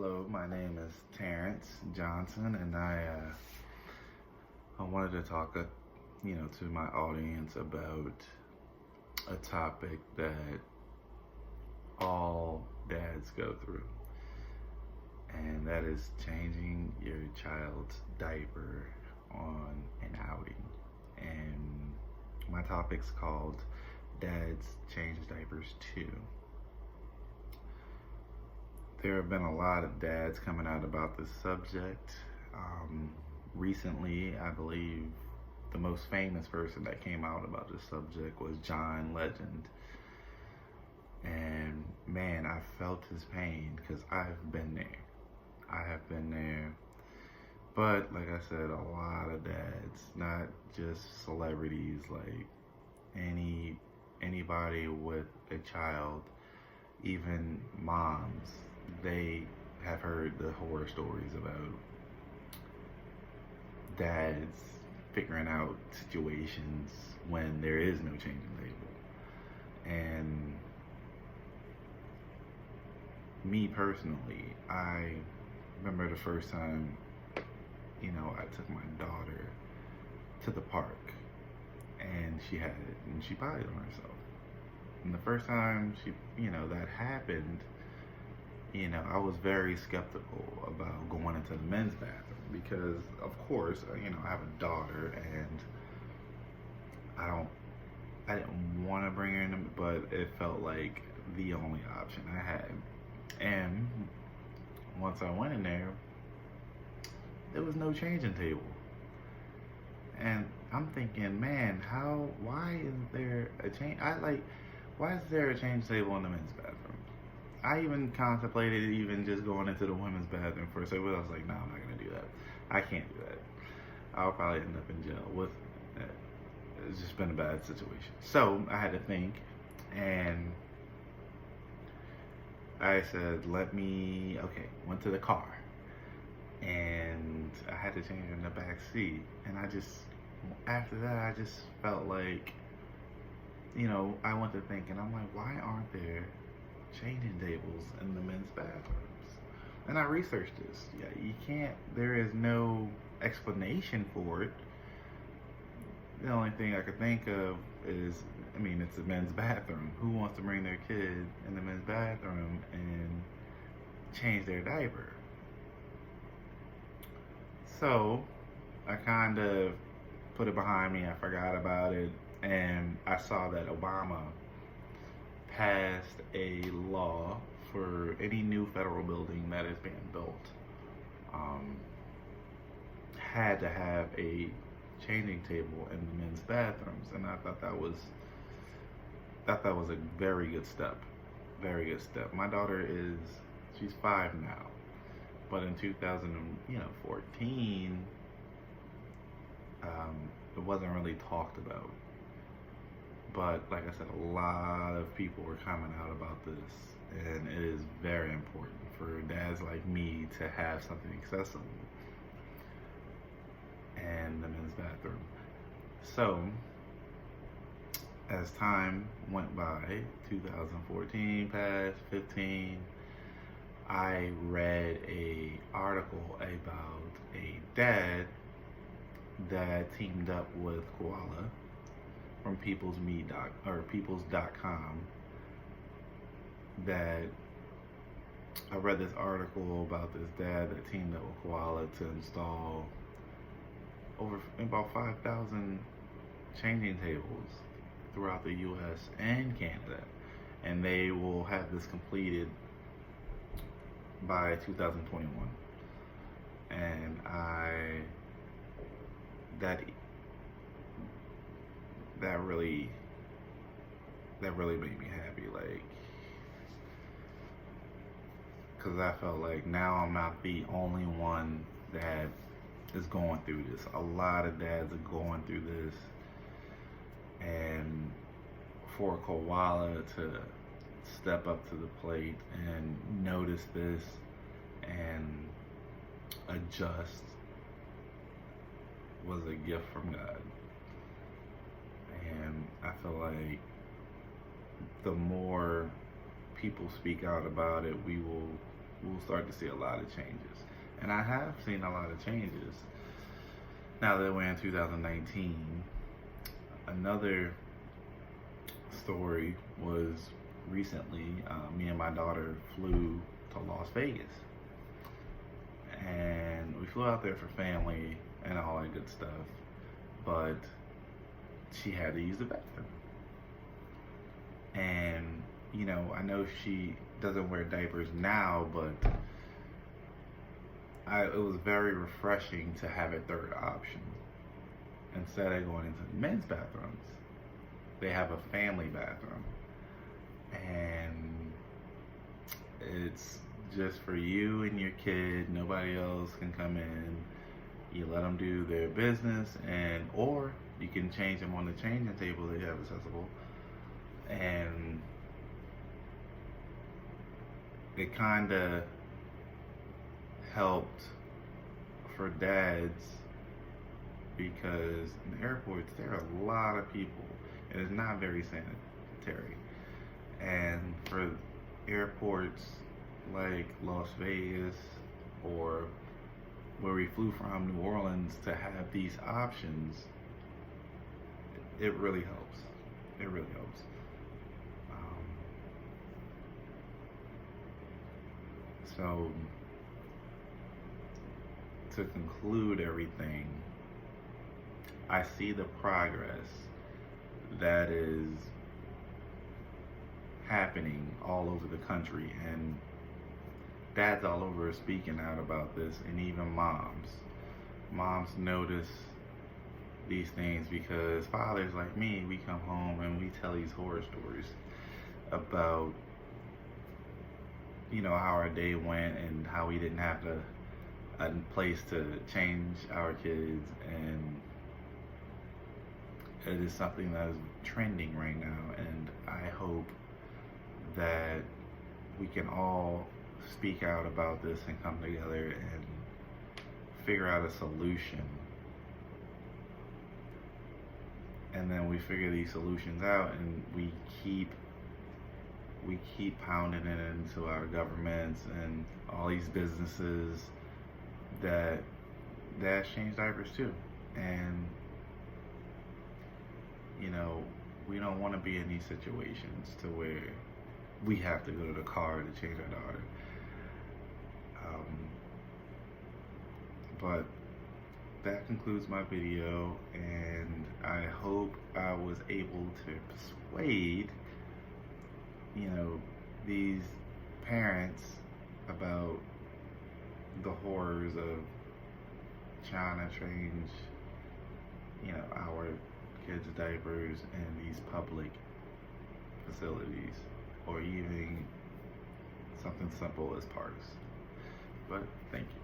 Hello, my name is Terrence Johnson, and I wanted to talk, to my audience about a topic that all dads go through, and that is changing your child's diaper on an outing. And my topic's called Dads Change Diapers Too. There have been a lot of dads coming out about this subject. Recently, I believe the most famous person that came out about this subject was John Legend. And man, I felt his pain because I've been there. I have been there. But like I said, a lot of dads, not just celebrities, like anybody with a child, even moms, they have heard the horror stories about dads figuring out situations when there is no changing table. And me personally, I remember the first time, I took my daughter to the park and she had it and she potted on herself. And the first time that happened, I was very skeptical about going into the men's bathroom because, of course, I have a daughter and I didn't want to bring her in, but it felt like the only option I had. And once I went in there was no changing table. And I'm thinking, man, why isn't there a change? Why is there a change table in the men's bathroom? I even contemplated even just going into the women's bathroom for a second, but I was like, no, I'm not gonna do that. I can't do that. I'll probably end up in jail with it. It's just been a bad situation. So I had to think, and I said, went to the car, and I had to change in the back seat, and after that, I just felt like, I went to thinking, I'm like, why aren't there changing tables in the men's bathrooms? And I researched this. Yeah, there is no explanation for it. The only thing I could think of is, it's a men's bathroom. Who wants to bring their kid in the men's bathroom and change their diaper? So I kind of put it behind me. I forgot about it. And I saw that Obama passed a law for any new federal building that is being built had to have a changing table in the men's bathrooms, and I thought that was a very good step. Very good step. My daughter she's 5 now, but in 2014, it wasn't really talked about. But like I said, a lot of people were coming out about this, and it is very important for dads like me to have something accessible in the men's bathroom. So as time went by, 2014 passed, 15, I read a article about a dad that teamed up with Koala from peoples.com, that I read this article about this dad that teamed up with Koala to install about 5,000 changing tables throughout the US and Canada, and they will have this completed by 2021. And that really made me happy, because I felt like now I'm not the only one that is going through this. A lot of dads are going through this, and for Koala to step up to the plate and notice this and adjust was a gift from God. And I feel like the more people speak out about it, we will we'll start to see a lot of changes. And I have seen a lot of changes. Now that we're in 2019, another story was recently, me and my daughter flew to Las Vegas. And we flew out there for family and all that good stuff. But she had to use the bathroom. And, you know, I know she doesn't wear diapers now, but it was very refreshing to have a third option. Instead of going into men's bathrooms, they have a family bathroom. And it's just for you and your kid. Nobody else can come in. You let them do their business, or you can change them on the changing table that you have accessible. And it kind of helped for dads, because in airports there are a lot of people and it's not very sanitary. And for airports like Las Vegas or where we flew from, New Orleans, to have these options, it really helps. It really helps. So, to conclude everything, I see the progress that is happening all over the country, and dads all over are speaking out about this, and even moms. Moms notice these things because fathers like me, we come home and we tell these horror stories about, you know, how our day went and how we didn't have a place to change our kids, and it is something that is trending right now. And I hope that we can all speak out about this and come together and figure out a solution. And then we figure these solutions out, and we keep pounding it into our governments and all these businesses that change diapers too. And you know, we don't want to be in these situations to where we have to go to the car to change our daughter. But that concludes my video, and I hope I was able to persuade, you know, these parents about the horrors of trying to change, you know, our kids' diapers in these public facilities, or even something simple as parks. But thank you.